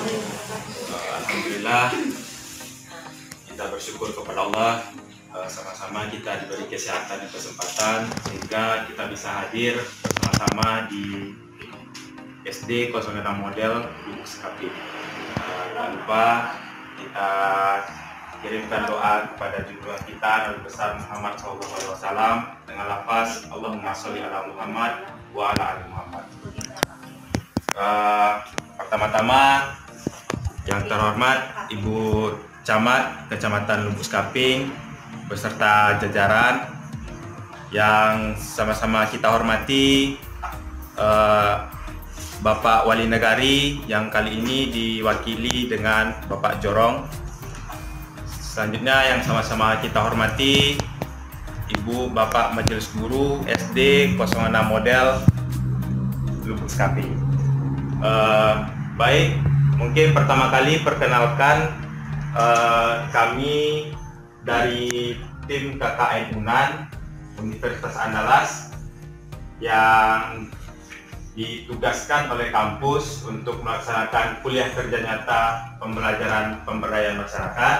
Alhamdulillah, kita bersyukur kepada Allah, sama-sama kita diberi kesehatan dan kesempatan sehingga kita bisa hadir bersama-sama di SD 06 Model Lubuk Sekaping. Jangan lupa kita kirimkan doa kepada junjungan kita Nabi besar Muhammad SAW dengan lafaz Allahumma sholli ala Muhammad wa ala ali Muhammad. Pertama-tama yang terhormat Ibu Camat Kecamatan Lubuk Sekaping beserta jajaran yang sama-sama kita hormati, Bapak Wali Negari yang kali ini diwakili dengan Bapak Jorong. Selanjutnya yang sama-sama kita hormati Ibu Bapak Majelis Guru SD 06 Model Lubuk Sekaping. Baik, mungkin pertama kali perkenalkan kami dari tim KKN UNAN Universitas Andalas yang ditugaskan oleh kampus untuk melaksanakan kuliah kerja nyata pembelajaran pemberdayaan masyarakat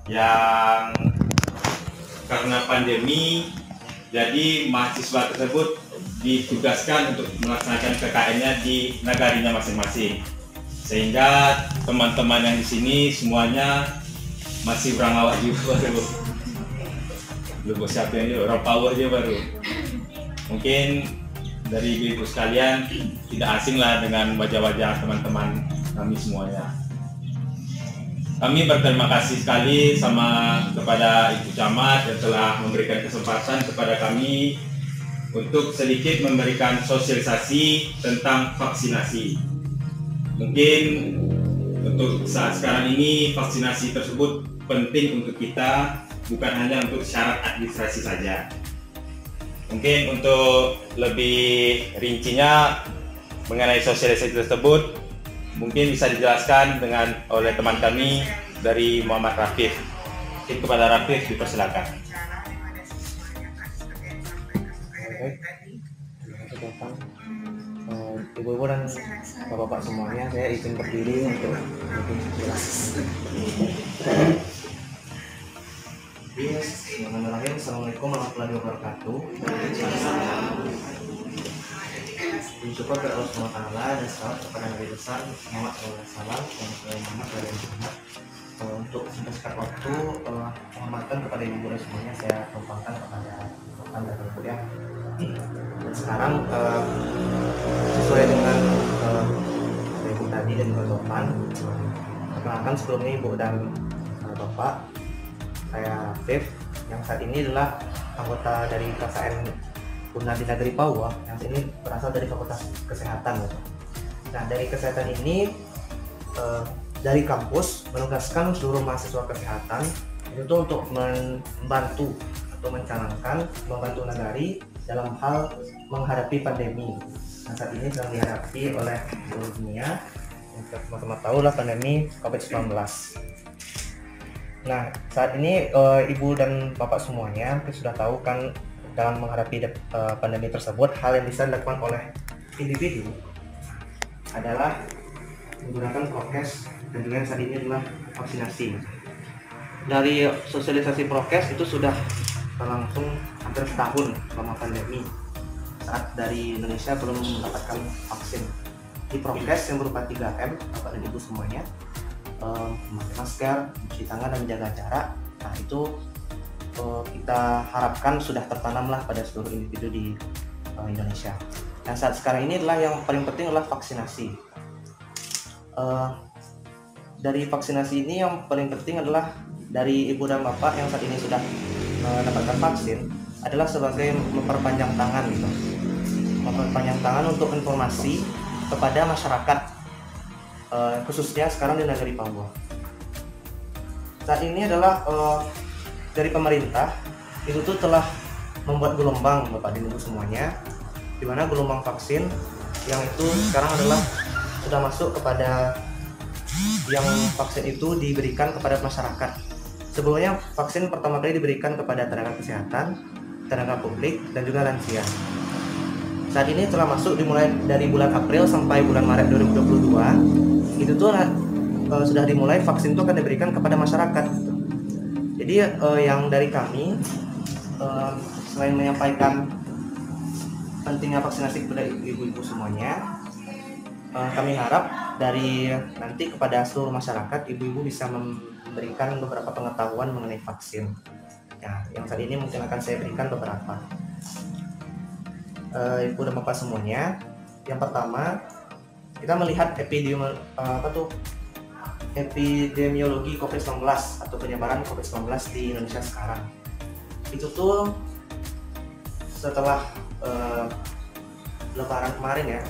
yang karena pandemi jadi mahasiswa tersebut ditugaskan untuk melaksanakan KKN-nya di negarinya masing-masing, sehingga teman-teman yang di sini semuanya masih berangawak juga baru. Belum siapa yang orang power aja baru. Mungkin dari ibu sekalian tidak asing lah dengan wajah-wajah teman-teman kami semuanya. Kami berterima kasih sekali kepada Ibu Camat yang telah memberikan kesempatan kepada kami untuk sedikit memberikan sosialisasi tentang vaksinasi. Mungkin untuk saat sekarang ini vaksinasi tersebut penting untuk kita, bukan hanya untuk syarat administrasi saja. Mungkin untuk lebih rincinya mengenai sosialisasi tersebut mungkin bisa dijelaskan oleh teman kami dari Muhammad Rafif. Mungkin kepada Rafif dipersilakan. Ibu-ibu dan bapak-bapak semuanya, saya izin berdiri untuk lebih jelas. Bismillahirrahmanirrahim. Assalamualaikum warahmatullahi wabarakatuh. Bersyukur kepada Allah SWT dan salawat kepada Nabi besar Muhammad SAW yang Muhammad dari Muhammad. Untuk singkat waktu, penghormatan kepada ibu dan semuanya saya tumpahkan kepada rekan dan kuliah. Dan sekarang sesuai dengan ibu tadi dan juga Topan, perkenalkan sebelumnya ibu dan bapak, saya Rafif yang saat ini adalah anggota dari KKN UNAN di Negeri Papua yang ini berasal dari Fakultas Kesehatan. Nah, dari kesehatan ini dari kampus menugaskan seluruh mahasiswa kesehatan itu untuk membantu atau membantu negari dalam hal menghadapi pandemi. Nah, saat ini sedang dihadapi oleh seluruh dunia. Kita sama-sama tahu lah pandemi COVID-19. Nah, saat ini ibu dan bapak semuanya sudah tahu kan dalam menghadapi pandemi tersebut, hal yang bisa dilakukan oleh individu adalah menggunakan prokes dan juga yang saat ini adalah vaksinasi. Dari sosialisasi prokes itu sudah berlangsung hampir setahun selama pandemi, saat dari Indonesia belum mendapatkan vaksin. Di prokes yang berupa 3M, bapak dan ibu semuanya, memakai masker, mencuci tangan dan menjaga jarak. Nah, itu kita harapkan sudah tertanamlah pada seluruh individu di Indonesia. Nah, saat sekarang ini adalah yang paling penting adalah vaksinasi. Dari vaksinasi ini yang paling penting adalah dari ibu dan bapak yang saat ini sudah mendapatkan vaksin adalah sebagai memperpanjang tangan gitu. Memperpanjang tangan untuk informasi kepada masyarakat, khususnya sekarang di Negeri Papua. Saat ini adalah dari pemerintah itu tuh telah membuat gelombang bapak dan ibu semuanya, di mana gelombang vaksin yang itu sekarang adalah sudah masuk kepada yang vaksin itu diberikan kepada masyarakat. Sebelumnya vaksin pertama kali diberikan kepada tenaga kesehatan, tenaga publik, dan juga lansia. Saat ini telah masuk dimulai dari bulan April sampai bulan Maret 2022. itu tuh sudah dimulai vaksin itu akan diberikan kepada masyarakat gitu. Jadi yang dari kami selain menyampaikan pentingnya vaksinasi kepada ibu-ibu semuanya, kami harap dari nanti kepada seluruh masyarakat, ibu-ibu bisa memberikan beberapa pengetahuan mengenai vaksin. Ya, yang saat ini mungkin akan saya berikan beberapa. Ibu dan bapak semuanya, yang pertama kita melihat epidemiologi COVID-19 atau penyebaran COVID-19 di Indonesia sekarang. Itu tuh setelah Lebaran kemarin ya,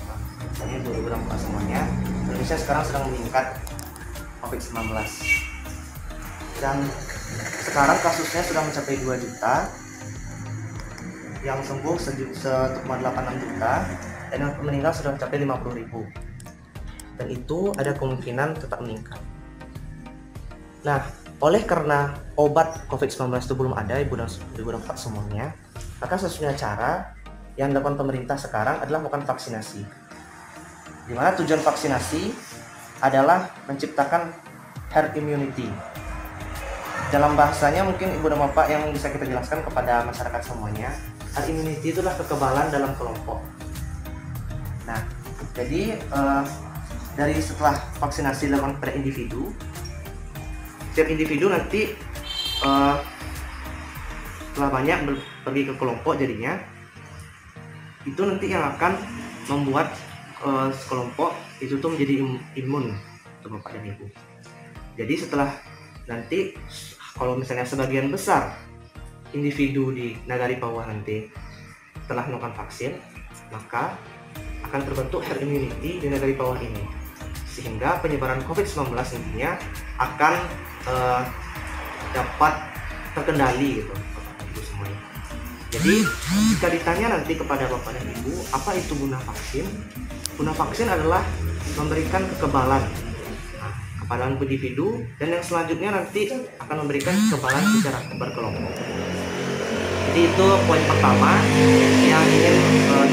misalnya 2024 semuanya, Indonesia sekarang sedang meningkat COVID-19 dan sekarang kasusnya sudah mencapai 2 juta, yang sembuh 1,86 juta, dan yang meninggal sudah mencapai 50.000, dan itu ada kemungkinan tetap meningkat. Nah, oleh karena obat COVID-19 itu belum ada, ibu dan bapak semuanya, maka satu-satunya cara yang dilakukan pemerintah sekarang adalah melakukan vaksinasi. Di mana tujuan vaksinasi adalah menciptakan herd immunity. Dalam bahasanya mungkin ibu dan bapak yang bisa kita jelaskan kepada masyarakat semuanya, herd immunity itulah kekebalan dalam kelompok. Nah, jadi dari setelah vaksinasi dilakukan pada individu, setiap individu nanti setelah banyak pergi ke kelompok, jadinya itu nanti yang akan membuat sekelompok itu tuh menjadi imun untuk bapak dan ibu. Jadi setelah nanti kalau misalnya sebagian besar individu di negara bawah nanti telah melakukan vaksin, maka akan terbentuk herd immunity di negara bawah ini, sehingga penyebaran COVID-19 nantinya akan dapat terkendali gitu bapak ibu semuanya. Jadi jika ditanya nanti kepada bapak dan ibu, apa itu guna vaksin? Guna vaksin adalah memberikan kekebalan kepada individu, dan yang selanjutnya nanti akan memberikan kekebalan secara berkelompok. Jadi itu poin pertama yang ingin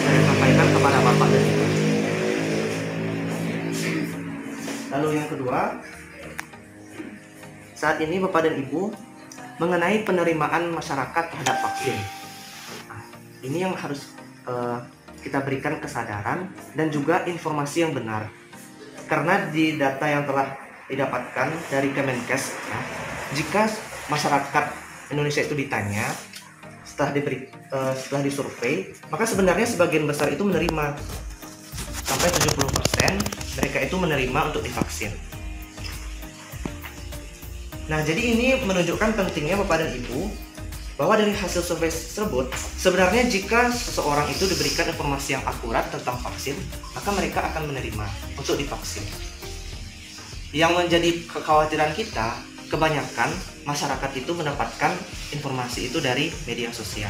saya sampaikan kepada bapak dan ibu. Lalu yang kedua, saat ini bapak dan ibu mengenai penerimaan masyarakat terhadap vaksin. Ini yang harus kita berikan kesadaran dan juga informasi yang benar. Karena di data yang telah didapatkan dari Kemenkes, ya, jika masyarakat Indonesia itu ditanya setelah disurvei, maka sebenarnya sebagian besar itu menerima, sampai 70% mereka itu menerima untuk divaksin. Nah, jadi ini menunjukkan pentingnya bapak dan ibu bahwa dari hasil survei tersebut, sebenarnya jika seseorang itu diberikan informasi yang akurat tentang vaksin, maka mereka akan menerima untuk divaksin. Yang menjadi kekhawatiran kita, kebanyakan masyarakat itu mendapatkan informasi itu dari media sosial,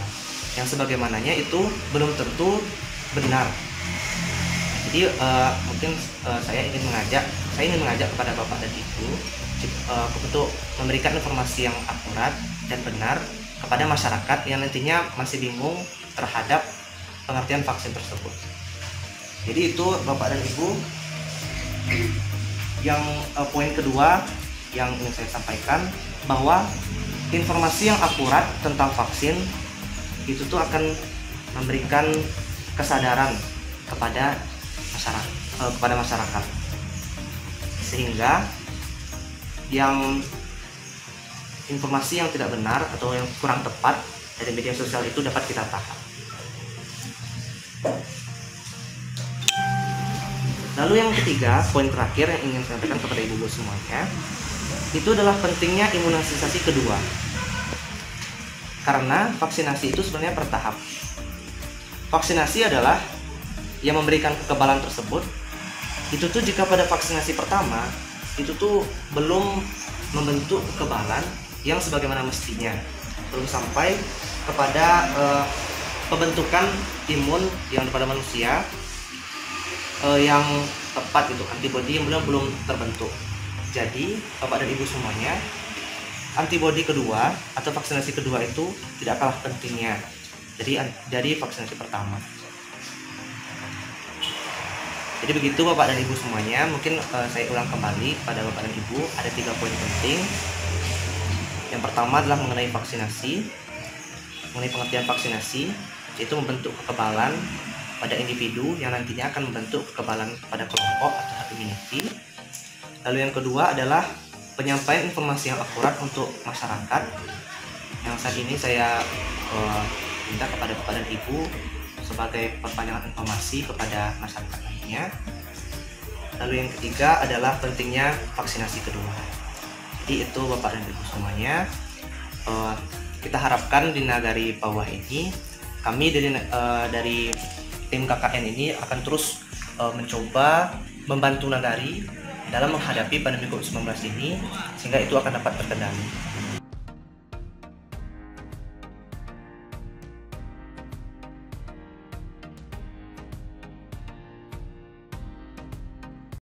yang sebagaimananya itu belum tentu benar. Jadi mungkin saya ingin mengajak kepada bapak dan ibu untuk memberikan informasi yang akurat dan benar kepada masyarakat yang nantinya masih bingung terhadap pengertian vaksin tersebut. Jadi itu bapak dan ibu. Yang poin kedua yang ingin saya sampaikan, bahwa informasi yang akurat tentang vaksin itu tuh akan memberikan kesadaran kepada masyarakat, sehingga yang informasi yang tidak benar atau yang kurang tepat dari media sosial itu dapat kita tahan. Lalu yang ketiga, poin terakhir yang ingin saya sampaikan kepada ibu-ibu semuanya, itu adalah pentingnya imunisasi kedua. Karena vaksinasi itu sebenarnya bertahap. Vaksinasi adalah yang memberikan kekebalan tersebut. Itu tuh jika pada vaksinasi pertama itu tuh belum membentuk kekebalan yang sebagaimana mestinya, belum sampai kepada pembentukan imun yang pada manusia yang tepat, itu antibodi yang belum terbentuk. Jadi bapak dan ibu semuanya, antibodi kedua atau vaksinasi kedua itu tidak kalah pentingnya dari vaksinasi pertama. Jadi begitu Bapak dan Ibu semuanya. Mungkin saya ulang kembali pada Bapak dan Ibu, ada 3 poin penting. Yang pertama adalah mengenai vaksinasi, mengenai pengertian vaksinasi, yaitu membentuk kekebalan pada individu yang nantinya akan membentuk kekebalan pada kelompok atau herd immunity. Lalu yang kedua adalah penyampaian informasi yang akurat untuk masyarakat, yang saat ini saya minta kepada Bapak dan Ibu sebagai perpanjangan informasi kepada masyarakat nantinya. Lalu yang ketiga adalah pentingnya vaksinasi kedua. Jadi itu Bapak dan Ibu semuanya, kita harapkan di Nagari Pauwah ini, kami dari tim KKN ini akan terus mencoba membantu Nagari dalam menghadapi pandemi COVID-19 ini, sehingga itu akan dapat terkendali.